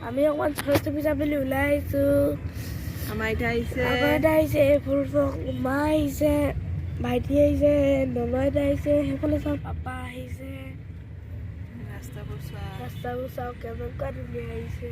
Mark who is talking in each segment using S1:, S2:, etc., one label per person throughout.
S1: আমি অকমান সৰস্বতী পূজা বুলি ওলাই আহিছো।
S2: আমাৰ আইতা আহিছে,
S1: ফুল মা আহিছে, ভাইটি আহিছে, ননদ আহিছে, সেইফালে চাওঁ পাপা আহিছে। ৰাস্তাবোৰ চাওঁ কেনেকুৱা ধুনীয়া আহিছে।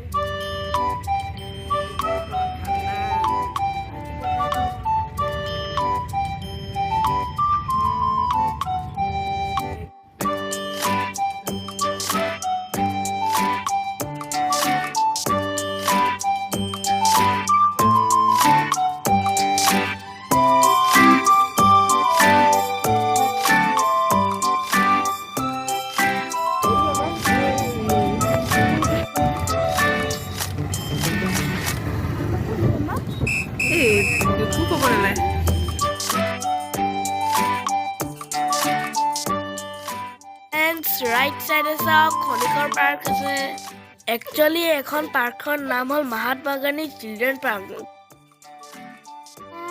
S1: ৰাইট চাইডে চাওক খনিকৰ পাৰ্ক আছে। একচুৱেলি এখন পাৰ্কৰ নাম হ'ল মহাত্মা গান্ধী চিলড্ৰেন পাৰ্ক।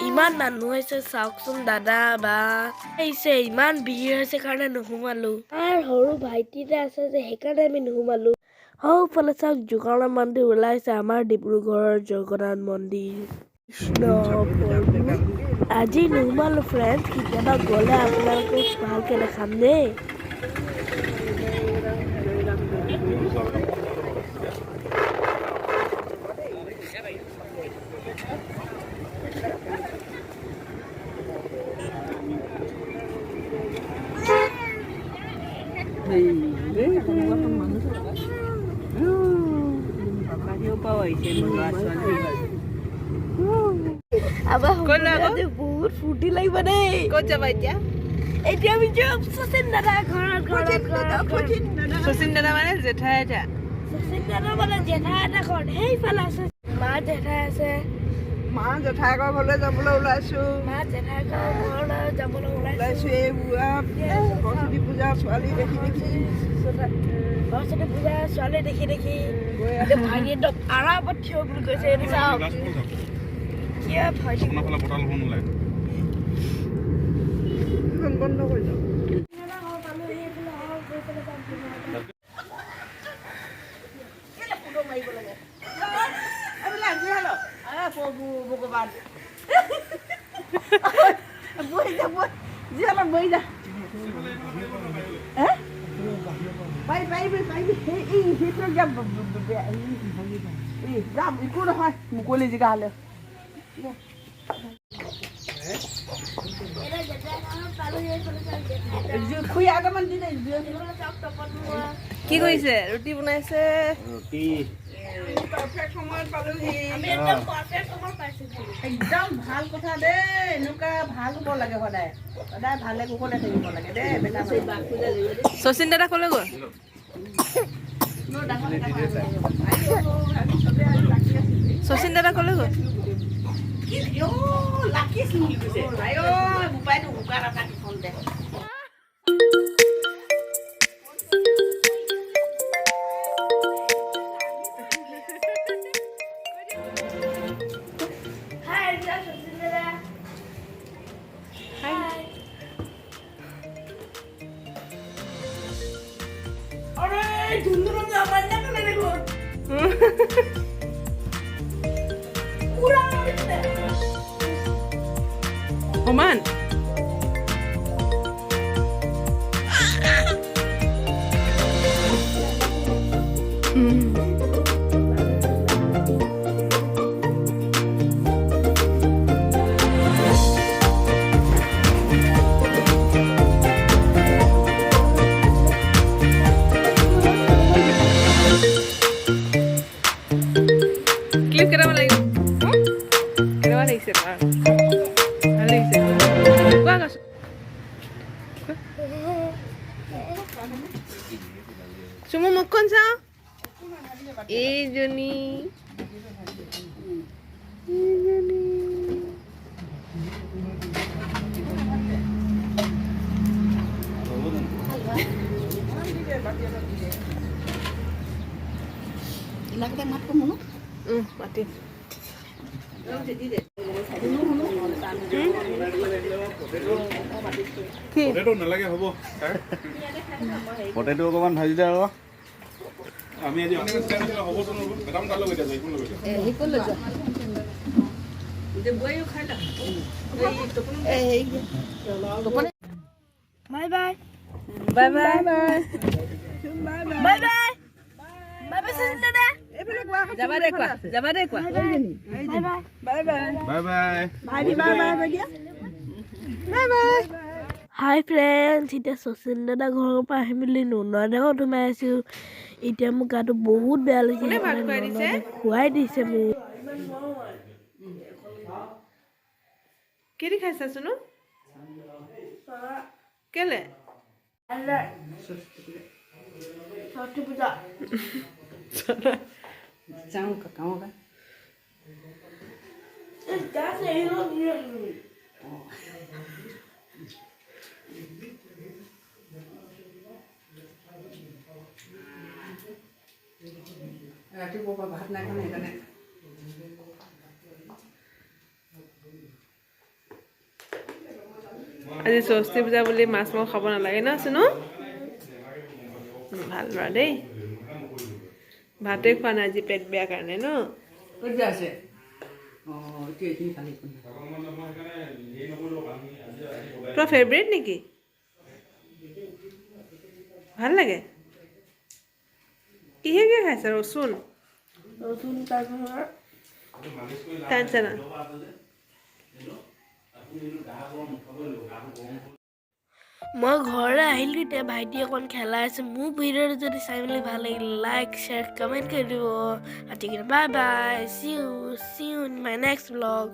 S1: ইমান মানুহ হৈছে চাওকচোন দাদা বা আহিছে, ইমান ভিৰ হৈছে কাৰণে নোসোমালো। আৰু সৰু ভাইটি এটা আছে যে সেইকাৰণে আমি নোসোমালো। সৌফালে চাওক জগন্নাথ মন্দিৰ ওলাইছে, আমাৰ ডিব্ৰুগড়ৰ জগন্নাথ মন্দিৰ। আজি নোসোমালো ফ্ৰেণ্ডছ, কেতিয়াবা গ'লে আপোনালোকে ভালকে দেখাম দেই। বহুত ফূৰ্তি লাগিব দেই।
S2: ক'ত যাবা এতিয়া?
S1: এতিয়া আমি যাম শচীন দাদা ঘৰত।
S2: শচীন দাদা মানে জেঠাই আইতা?
S1: শচীন দাদা মানে জেঠাই আইতা ঘৰত সেইফালে আছে। মা জেঠাই আছে।
S2: মা জেঠাইকৰ ঘৰলৈ যাবলৈ ওলাইছো।
S1: মা জেঠাইকৰ ঘৰলৈ যাবলৈ ওলাইছো।
S2: এই বুঢ়া সৰস্বতী পূজা ছোৱালী দেখি
S1: সৰস্বতী পূজা ছোৱালী দেখি ভাইটি একদম আৰামত থিয় বুলি কৈছে। এইটো চাওক
S2: বন্ধ কৰি যাওঁ। ভগৱান বহি যা বহি যা যাম একো নহয় মুকলি জেগা হলে। কি কৰিছে? ৰুটি বনাইছে। একদম ভাল কথা দেই, এনেকুৱা ভাল হ'ব লাগে সদায় সদায় ভালে কুশলে থাকিব লাগে দেই। শচীন দাদা কলৈ গ'ল? শচীন দাদা কলৈ গ'ল? Oman. Clip kira mana lagi? Kira mana lagi sih? Lagi sih. Gua nggak. Semua makan sah? Joni. Ilang kita mat kamu no? Mati.
S3: Potato nalalage hobo. Potato অকমান ভাজি দে আৰু আমি আজি অনেক হ'ব চোন মেডাম তালৈ গৈ যাই কোন লৈ
S2: কোন লৈ যোৱা যে বইও খাইলা এই টোপনি
S1: bye bye
S2: bye bye bye
S1: bye bye bye bye সুচিল দাদা
S2: যাবা দে কোৱা বাই বাই
S3: বাই বাই
S2: ভাইটি বাই বাই দিয়া বাই বাই
S1: হাই ফ্ৰেণ্ডছ এতিয়া সুচিল দাদা ঘৰৰ পৰা আহি মেলি নুনৰ ঘৰত সোমাই আছো এতিয়া মোৰ গাটো বহুত বেয়া লাগিছে খুৱাই দিছে মোক
S2: কি দি খাইছা সুনো কেলে
S1: সৰস্বতী পূজা
S2: যাওঁ কাওঁ কা ৰাতিপুৱা ভাত নাই খানে সেইকাৰণে আজি সৰস্বতী পূজা বুলি মাছ মাংস খাব নালাগে ন সুনো ভাল বাৰু দেই ভাতে খোৱা নাই আজি পেট বেয়া কাৰণে ন আছে তোমাৰ ফেভৰেট নেকি ভাল লাগে কিহে খাইছা ৰচুন টানচানা
S1: মই ঘৰলৈ আহিলোঁ এতিয়া ভাইটি অকণ খেলাই আছে মোৰ ভিডিঅ'টো যদি চাই মেলি ভাল লাগিলে লাইক শ্বেয়াৰ কমেণ্ট কৰি দিব আজিকালি bye bye see you in my next blog